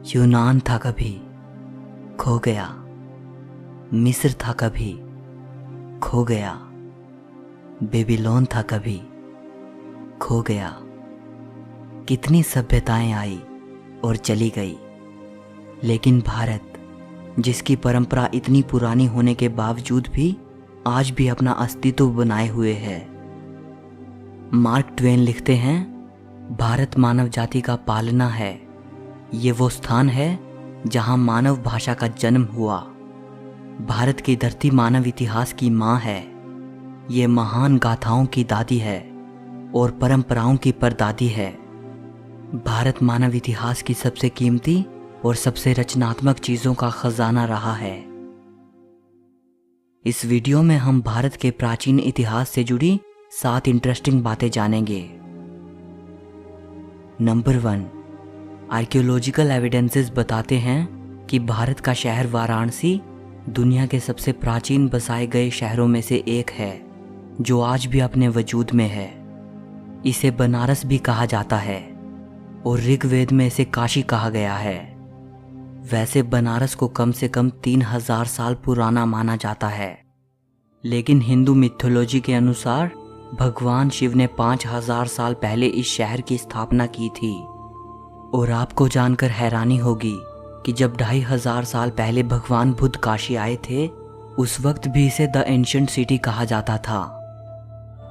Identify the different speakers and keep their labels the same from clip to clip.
Speaker 1: यूनान था कभी, खो गया। मिस्र था कभी, खो गया। बेबीलोन था कभी, खो गया। कितनी सभ्यताएं आई और चली गई, लेकिन भारत, जिसकी परंपरा इतनी पुरानी होने के बावजूद भी आज भी अपना अस्तित्व बनाए हुए है। मार्क ट्वेन लिखते हैं, भारत मानव जाति का पालना है। ये वो स्थान है जहां मानव भाषा का जन्म हुआ। भारत की धरती मानव इतिहास की माँ है। ये महान गाथाओं की दादी है और परंपराओं की परदादी है। भारत मानव इतिहास की सबसे कीमती और सबसे रचनात्मक चीजों का खजाना रहा है। इस वीडियो में हम भारत के प्राचीन इतिहास से जुड़ी 7 इंटरेस्टिंग बातें जानेंगे। नंबर 1, आर्कियोलॉजिकल एविडेंसेस बताते हैं कि भारत का शहर वाराणसी दुनिया के सबसे प्राचीन बसाए गए शहरों में से एक है, जो आज भी अपने वजूद में है। इसे बनारस भी कहा जाता है और ऋग्वेद में इसे काशी कहा गया है। वैसे बनारस को कम से कम 3000 साल पुराना माना जाता है, लेकिन हिंदू मिथोलॉजी के अनुसार भगवान शिव ने 5000 साल पहले इस शहर की स्थापना की थी। और आपको जानकर हैरानी होगी कि जब 2500 साल पहले भगवान बुद्ध काशी आए थे, उस वक्त भी इसे द एंशिएंट सिटी कहा जाता था।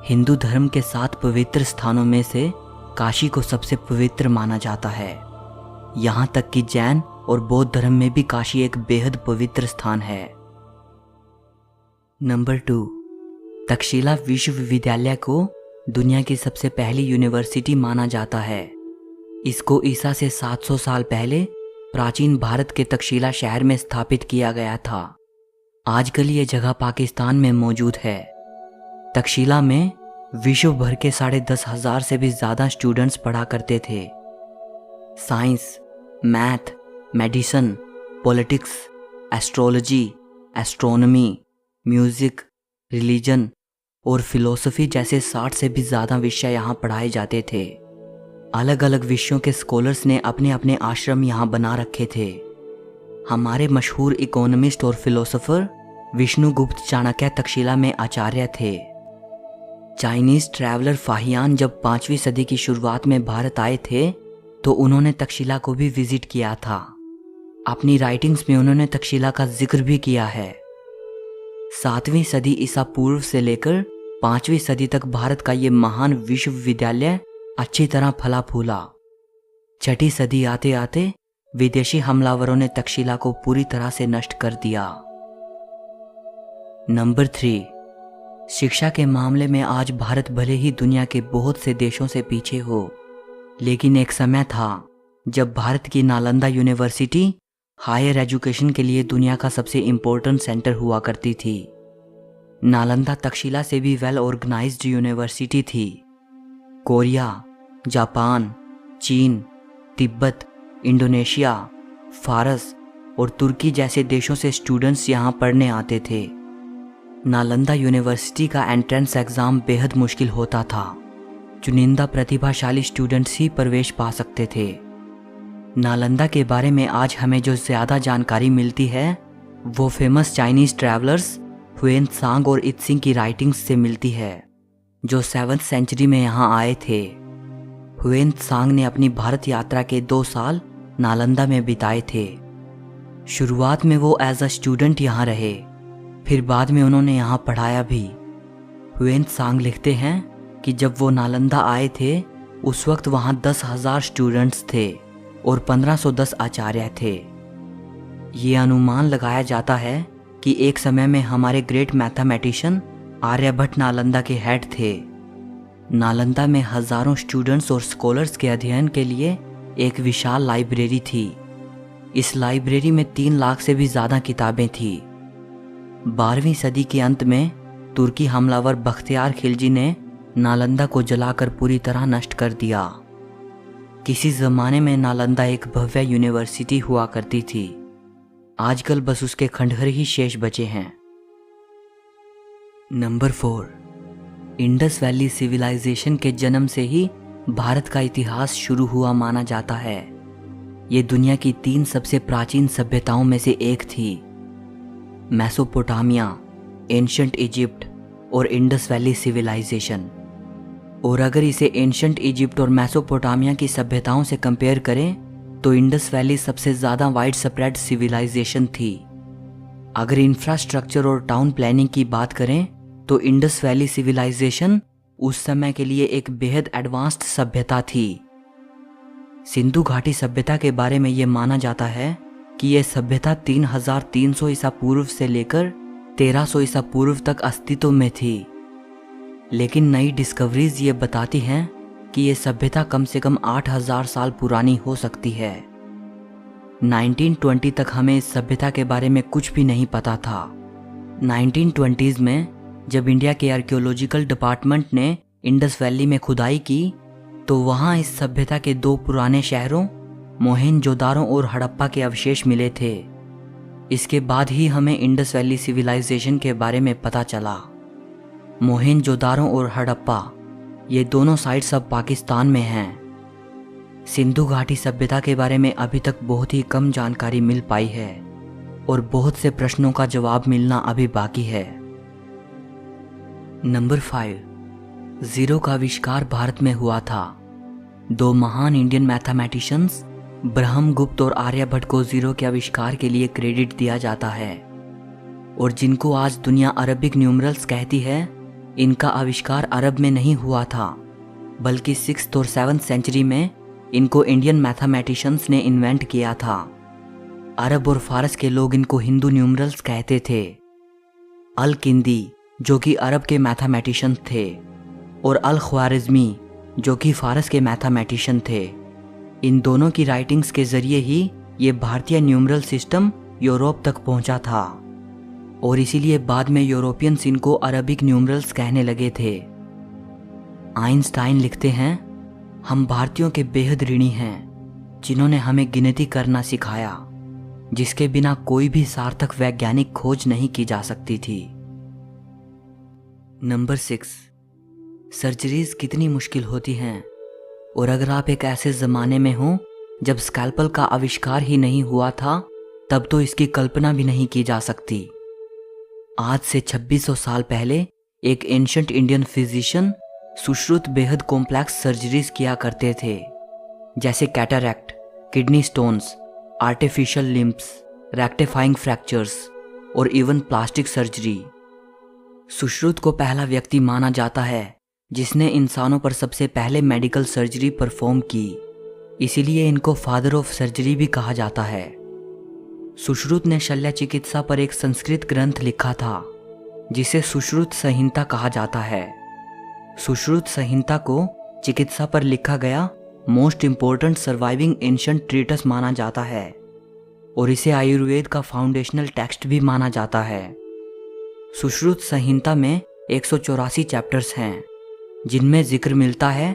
Speaker 1: हिंदू धर्म के 7 पवित्र स्थानों में से काशी को सबसे पवित्र माना जाता है। यहाँ तक कि जैन और बौद्ध धर्म में भी काशी एक बेहद पवित्र स्थान है। नंबर 2, तक्षशिला विश्वविद्यालय को दुनिया की सबसे पहली यूनिवर्सिटी माना जाता है। इसको ईसा से 700 साल पहले प्राचीन भारत के तक्षशिला शहर में स्थापित किया गया था। आजकल ये जगह पाकिस्तान में मौजूद है। तक्षशिला में विश्व भर के 10,500 से भी ज़्यादा स्टूडेंट्स पढ़ा करते थे। Science, math, medicine, politics, astrology, astronomy, music, religion और फिलॉसफी जैसे 60 से भी ज़्यादा विषय यहाँ पढ़ाए जाते थे। अलग अलग विषयों के स्कॉलर्स ने अपने अपने आश्रम यहाँ बना रखे थे। हमारे मशहूर इकोनॉमिस्ट और फिलोसोफर विष्णुगुप्त चाणक्य तक्षशिला में आचार्य थे। चाइनीज ट्रैवलर फाहियान जब 5वीं सदी की शुरुआत में भारत आए थे, तो उन्होंने तक्षशिला को भी विजिट किया था। अपनी राइटिंग्स में उन्होंने तक्षशिला का जिक्र भी किया है। 7वीं सदी ईसा पूर्व से लेकर 5वीं सदी तक भारत का ये महान विश्वविद्यालय अच्छी तरह फला फूला। 6ठी सदी आते आते विदेशी हमलावरों ने तक्षशिला को पूरी तरह से नष्ट कर दिया। नंबर 3, शिक्षा के मामले में आज भारत भले ही दुनिया के बहुत से देशों से पीछे हो, लेकिन एक समय था जब भारत की नालंदा यूनिवर्सिटी हायर एजुकेशन के लिए दुनिया का सबसे इम्पोर्टेंट सेंटर हुआ करती थी। नालंदा तक्षशिला से भी वेल ऑर्गेनाइज्ड यूनिवर्सिटी थी। कोरिया, जापान, चीन, तिब्बत, इंडोनेशिया, फारस और तुर्की जैसे देशों से स्टूडेंट्स यहाँ पढ़ने आते थे। नालंदा यूनिवर्सिटी का एंट्रेंस एग्ज़ाम बेहद मुश्किल होता था। चुनिंदा प्रतिभाशाली स्टूडेंट्स ही प्रवेश पा सकते थे। नालंदा के बारे में आज हमें जो ज़्यादा जानकारी मिलती है, वो famous Chinese travellers when Tsang और इत्सिंग की राइटिंग्स से मिलती है, जो 7वीं सेंचुरी में यहाँ आए थे। हुएन त्सांग ने अपनी भारत यात्रा के 2 साल नालंदा में बिताए थे। शुरुआत में वो एज अ स्टूडेंट यहाँ रहे, फिर बाद में उन्होंने यहाँ पढ़ाया भी। हुएन त्सांग लिखते हैं कि जब वो नालंदा आए थे, उस वक्त वहाँ 10,000 स्टूडेंट्स थे और 1510 आचार्य थे। ये अनुमान लगाया जाता है कि एक समय में हमारे ग्रेट मैथमेटिशियन आर्यभट्ट नालंदा के हेड थे। नालंदा में हजारों स्टूडेंट्स और स्कॉलर्स के अध्ययन के लिए एक विशाल लाइब्रेरी थी। इस लाइब्रेरी में 3 लाख से भी ज़्यादा किताबें थीं। 12वीं सदी के अंत में तुर्की हमलावर बख्तियार खिलजी ने नालंदा को जलाकर पूरी तरह नष्ट कर दिया। किसी ज़माने में नालंदा एक भव्य यूनिवर्सिटी हुआ करती थी। आजकल बस उसके खंडहर ही शेष बचे हैं। नंबर 4, इंडस वैली सिविलाइजेशन के जन्म से ही भारत का इतिहास शुरू हुआ माना जाता है। ये दुनिया की 3 सबसे प्राचीन सभ्यताओं में से एक थी, मेसोपोटामिया, एंशिएंट इजिप्ट और इंडस वैली सिविलाइजेशन। और अगर इसे एंशिएंट इजिप्ट और मेसोपोटामिया की सभ्यताओं से कंपेयर करें तो इंडस वैली सबसे ज़्यादा वाइड स्प्रेड सिविलाइजेशन थी। अगर इंफ्रास्ट्रक्चर और टाउन प्लानिंग की बात करें तो इंडस वैली सिविलाइजेशन उस समय के लिए एक बेहद एडवांस्ड सभ्यता थी। सिंधु घाटी सभ्यता के बारे में ये माना जाता है कि यह सभ्यता 3300 ईसा पूर्व से लेकर 1300 ईसा पूर्व तक अस्तित्व में थी। लेकिन नई डिस्कवरीज ये बताती हैं कि यह सभ्यता कम से कम 8000 साल पुरानी हो सकती है। 1920 तक हमें इस सभ्यता के बारे में कुछ भी नहीं पता था। 1920s में जब इंडिया के आर्कियोलॉजिकल डिपार्टमेंट ने इंडस वैली में खुदाई की तो वहाँ इस सभ्यता के 2 पुराने शहरों मोहेंजोदारो और हड़प्पा के अवशेष मिले थे। इसके बाद ही हमें इंडस वैली सिविलाइजेशन के बारे में पता चला। मोहेंजोदारो और हड़प्पा ये दोनों साइट्स अब पाकिस्तान में हैं। सिंधु घाटी सभ्यता के बारे में अभी तक बहुत ही कम जानकारी मिल पाई है और बहुत से प्रश्नों का जवाब मिलना अभी बाकी है। नंबर 5, जीरो का आविष्कार भारत में हुआ था। 2 महान इंडियन मैथमेटिशियंस ब्रह्मगुप्त और आर्यभट्ट को जीरो के आविष्कार के लिए क्रेडिट दिया जाता है और जिनको आज दुनिया अरबिक न्यूमरल्स कहती है, इनका आविष्कार अरब में नहीं हुआ था बल्कि 6th और 7th सेंचुरी में इनको इंडियन मैथमेटिशियंस ने इन्वेंट किया था। अरब और फारस के लोग इनको हिंदू न्यूमरल्स कहते थे। अल किंदी जो कि अरब के मैथमेटिशियन थे और अल ख्वारिज़मी जो कि फारस के मैथमेटिशियन थे। इन दोनों की राइटिंग्स के जरिए ही ये भारतीय न्यूमरल सिस्टम यूरोप तक पहुंचा था और इसीलिए बाद में यूरोपियंस इनको अरबिक न्यूमरल्स कहने लगे थे। आइंस्टाइन लिखते हैं, हम भारतीयों के बेहद ऋणी हैं जिन्होंने हमें गिनती करना सिखाया, जिसके बिना कोई भी सार्थक वैज्ञानिक खोज नहीं की जा सकती थी। नंबर 6, सर्जरीज कितनी मुश्किल होती हैं और अगर आप एक ऐसे ज़माने में हो जब स्कैल्पल का आविष्कार ही नहीं हुआ था तब तो इसकी कल्पना भी नहीं की जा सकती। आज से 2600 साल पहले एक एंशिएंट इंडियन फिजिशियन सुश्रुत बेहद कॉम्प्लेक्स सर्जरीज किया करते थे, जैसे cataract, kidney stones, artificial limbs, rectifying fractures और इवन प्लास्टिक सर्जरी। सुश्रुत को पहला व्यक्ति माना जाता है जिसने इंसानों पर सबसे पहले मेडिकल सर्जरी परफॉर्म की, इसीलिए इनको फादर ऑफ सर्जरी भी कहा जाता है। सुश्रुत ने शल्य चिकित्सा पर एक संस्कृत ग्रंथ लिखा था जिसे सुश्रुत संहिता कहा जाता है। सुश्रुत संहिता को चिकित्सा पर लिखा गया most important surviving ancient treatise माना जाता है और इसे आयुर्वेद का फाउंडेशनल टेक्स्ट भी माना जाता है। सुश्रुत संहिता में 184 चैप्टर्स हैं जिनमें जिक्र मिलता है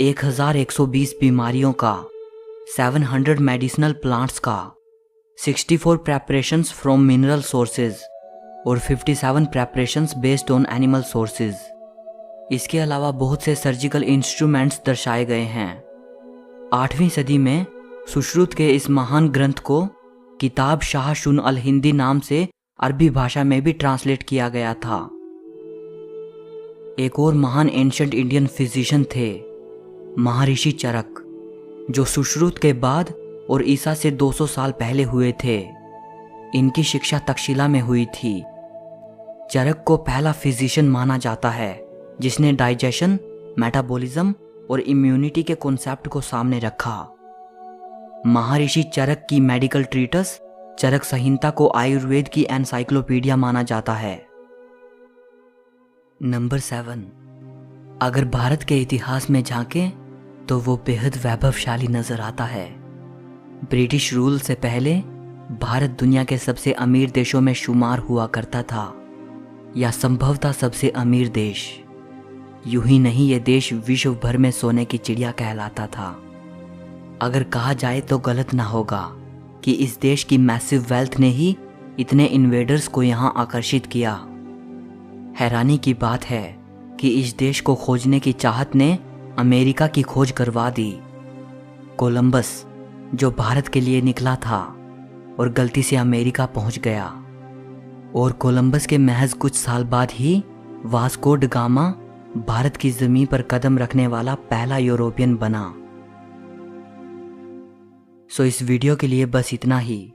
Speaker 1: 1120 बीमारियों का, 700 मेडिसिनल प्लांट्स का, 64 प्रेपरेशंस फ्रॉम मिनरल सोर्सेज और 57 preparations based on animal sources. इसके अलावा बहुत से सर्जिकल इंस्ट्रूमेंट्स दर्शाए गए हैं। 8वीं सदी में सुश्रुत के इस महान ग्रंथ को किताब शाह शुन अल हिंदी नाम से अरबी भाषा में भी ट्रांसलेट किया गया था। एक और महान एंशिएंट इंडियन फिजिशियन थे महर्षि चरक, जो सुश्रुत के बाद और ईसा से 200 साल पहले हुए थे। इनकी शिक्षा तक्षशिला में हुई थी। चरक को पहला फिजिशियन माना जाता है जिसने डाइजेशन, मेटाबॉलिज्म और इम्यूनिटी के कॉन्सेप्ट को सामने रखा। महर्षि चरक की मेडिकल ट्रीटस चरक संहिता को आयुर्वेद की एनसाइक्लोपीडिया माना जाता है। नंबर 7, अगर भारत के इतिहास में झांकें तो वो बेहद वैभवशाली नजर आता है। ब्रिटिश रूल से पहले भारत दुनिया के सबसे अमीर देशों में शुमार हुआ करता था, या संभवतः सबसे अमीर देश। यूं ही नहीं, ये देश विश्व भर में सोने की चिड़िया कहलाता था। अगर कहा जाए तो गलत ना होगा कि इस देश की मैसिव वेल्थ ने ही इतने इन्वेडर्स को यहां आकर्षित किया। हैरानी की बात है कि इस देश को खोजने की चाहत ने अमेरिका की खोज करवा दी। कोलंबस जो भारत के लिए निकला था और गलती से अमेरिका पहुंच गया। और कोलंबस के महज कुछ साल बाद ही वास्को ड गामा भारत की जमीन पर कदम रखने वाला पहला यूरोपियन बना। सो इस वीडियो के लिए बस इतना ही।